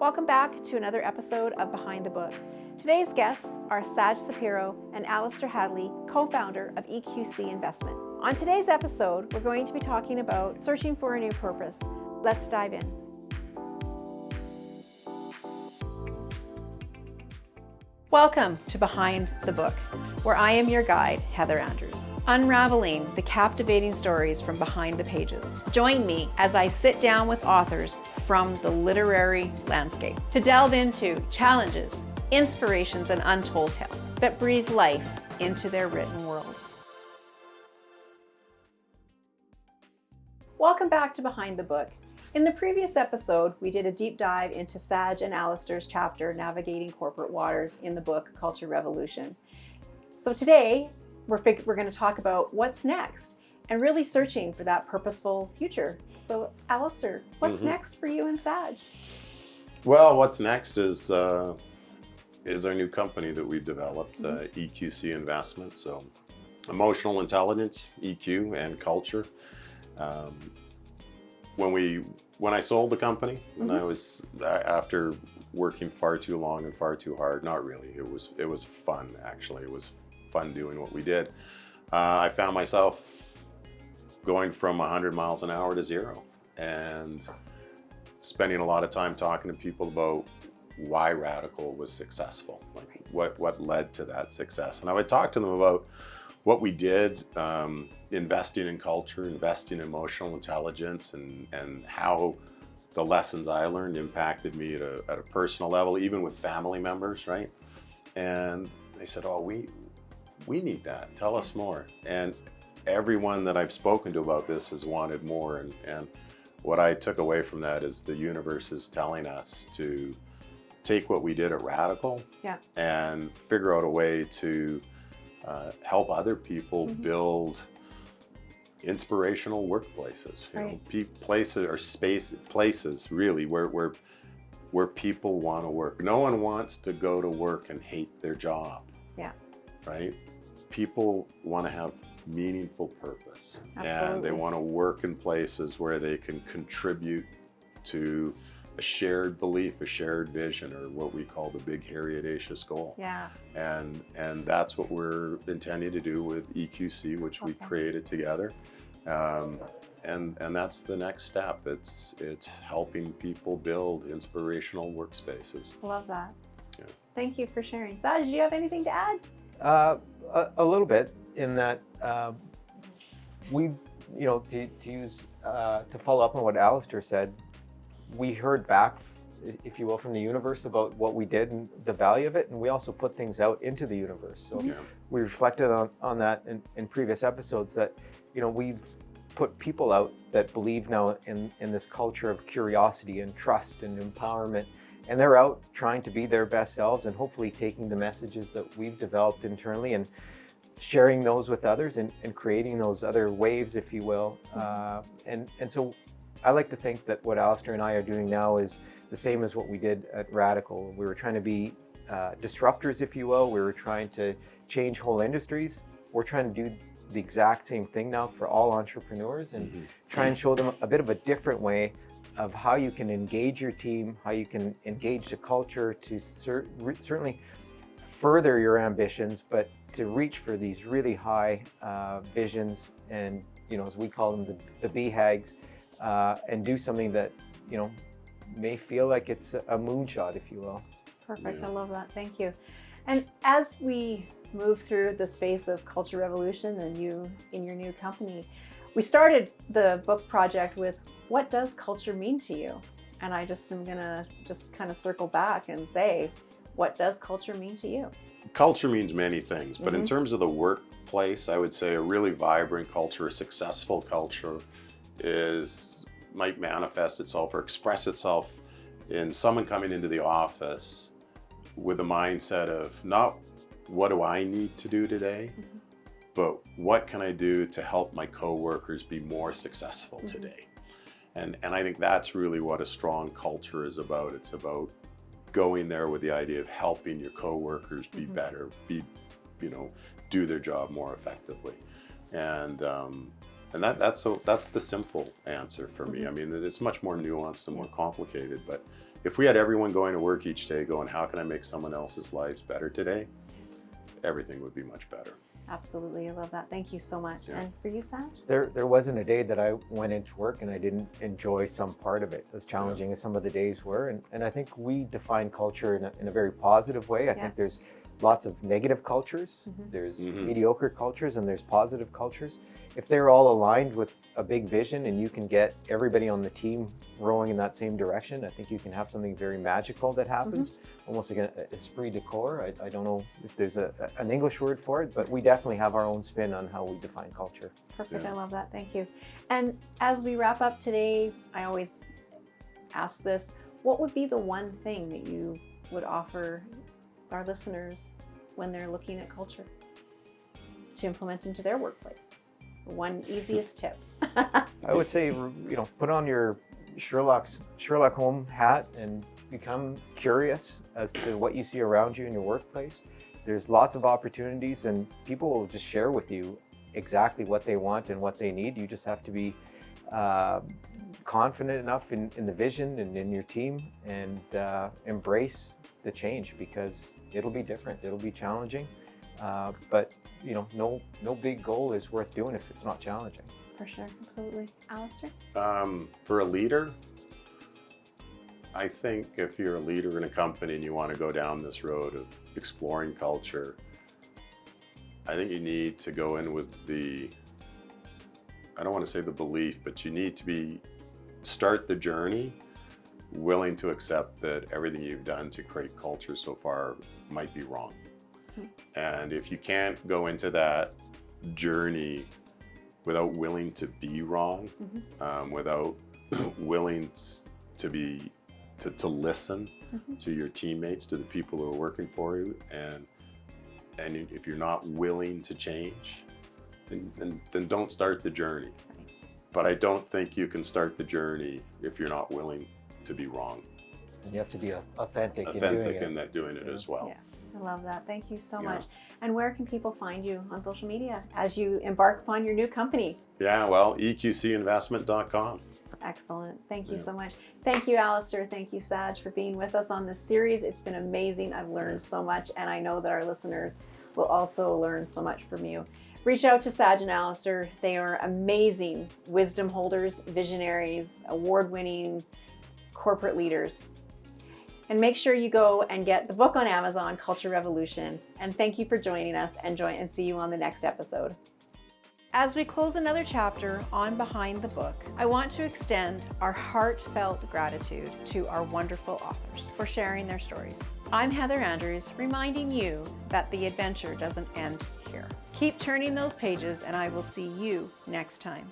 Welcome back to another episode of Behind the Book. Today's guests are Shapiro and Alastair Handley, co-founder of EQC Investment. On today's episode, we're going to be talking about searching for a new purpose. Let's dive in. Welcome to Behind the Book, where I am your guide, Heather Andrews, unraveling the captivating stories from behind the pages. Join me as I sit down with authors from the literary landscape to delve into challenges, inspirations, and untold tales that breathe life into their written worlds. Welcome back to Behind the Book. In the previous episode, we did a deep dive into Saj and Alastair's chapter, Navigating Corporate Waters, in the book Culture Revolution. So today, we're going to talk about what's next and really searching for that purposeful future. So Alastair, what's next for you and Saj? Well, what's next is our new company that we've developed, EQC Investment. So emotional intelligence, EQ, and culture. When I sold the company, when I was after working far too long and far too hard, not really. It was fun, actually. It was fun doing what we did. I found myself going from 100 miles an hour to zero, and spending a lot of time talking to people about why Radical was successful, like what led to that success. And I would talk to them about what we did, investing in culture, investing in emotional intelligence, and how the lessons I learned impacted me at a personal level, even with family members, right? And they said, oh, we need that. Tell us more. And everyone that I've spoken to about this has wanted more. And what I took away from that is the universe is telling us to take what we did at Radical and figure out a way to help other people build inspirational workplaces, you know, places or places really where people want to work. No one wants to go to work and hate their job. Yeah. Right? People want to have meaningful purpose. Absolutely. And they want to work in places where they can contribute to a shared belief, a shared vision, or what we call the big, hairy, audacious goal. Yeah. And that's what we're intending to do with EQC, which we created together. And that's the next step. It's helping people build inspirational workspaces. Love that. Yeah. Thank you for sharing. Saj, do you have anything to add? A little bit, in that we, to follow up on what Alastair said, we heard back, if you will, from the universe about what we did and the value of it, and we also put things out into the universe. So we reflected on that in previous episodes, that we've put people out that believe now in this culture of curiosity and trust and empowerment, and they're out trying to be their best selves and hopefully taking the messages that we've developed internally and sharing those with others and creating those other waves, if you will. And so I like to think that what Alastair and I are doing now is the same as what we did at Radical. We were trying to be disruptors, if you will. We were trying to change whole industries. We're trying to do the exact same thing now for all entrepreneurs, and try and show them a bit of a different way of how you can engage your team, how you can engage the culture to certainly further your ambitions, but to reach for these really high visions, and as we call them, the BHAGs, and do something that may feel like it's a moonshot, if you will. Perfect. I love that. Thank you. And as we move through the space of Culture Revolution and you in your new company, we started the book project with, what does culture mean to you? And I just am gonna kind of circle back and say, what does culture mean to you? Culture means many things, but in terms of the workplace, I would say a really vibrant culture, a successful culture might manifest itself or express itself in someone coming into the office with a mindset of not what do I need to do today, but what can I do to help my coworkers be more successful today? And I think that's really what a strong culture is about. It's about going there with the idea of helping your coworkers be better, do their job more effectively. And that's the simple answer for me. I mean, it's much more nuanced and more complicated, but if we had everyone going to work each day going, how can I make someone else's lives better today? Everything would be much better. Absolutely, I love that. Thank you so much. Yeah. And for you, Saj? There wasn't a day that I went into work and I didn't enjoy some part of it, as challenging as some of the days were. And I think we define culture in a very positive way. I think there's lots of negative cultures, there's mediocre cultures, and there's positive cultures. If they're all aligned with a big vision and you can get everybody on the team rowing in that same direction, I think you can have something very magical that happens, almost like an esprit de corps. I don't know if there's an English word for it, but we definitely have our own spin on how we define culture. Perfect, I love that, thank you. And as we wrap up today, I always ask this, what would be the one thing that you would offer our listeners when they're looking at culture to implement into their workplace? One easiest tip. I would say, put on your Sherlock Holmes hat and become curious as to what you see around you in your workplace. There's lots of opportunities and people will just share with you exactly what they want and what they need. You just have to be confident enough in the vision and in your team and embrace the change, because it'll be different, it'll be challenging, but no big goal is worth doing if it's not challenging. For sure, absolutely. Alastair? For a leader, I think if you're a leader in a company and you want to go down this road of exploring culture, I think you need to go in with I don't want to say the belief, but you need to start the journey willing to accept that everything you've done to create culture so far might be wrong. And if you can't go into that journey without willing to be wrong, without willing to listen to your teammates, to the people who are working for you, and if you're not willing to change, then don't start the journey. But I don't think you can start the journey if you're not willing to be wrong. And you have to be authentic in doing it as well. Yeah. I love that. Thank you so much. And where can people find you on social media as you embark upon your new company? Yeah, well, EQCinvestment.com. Excellent. Thank you so much. Thank you, Alastair. Thank you, Saj, for being with us on this series. It's been amazing. I've learned so much, and I know that our listeners will also learn so much from you. Reach out to Saj and Alastair. They are amazing wisdom holders, visionaries, award-winning corporate leaders. And make sure you go and get the book on Amazon, Culture Revolution. And thank you for joining us, and see you on the next episode. As we close another chapter on Behind the Book, I want to extend our heartfelt gratitude to our wonderful authors for sharing their stories. I'm Heather Andrews, reminding you that the adventure doesn't end here. Keep turning those pages, and I will see you next time.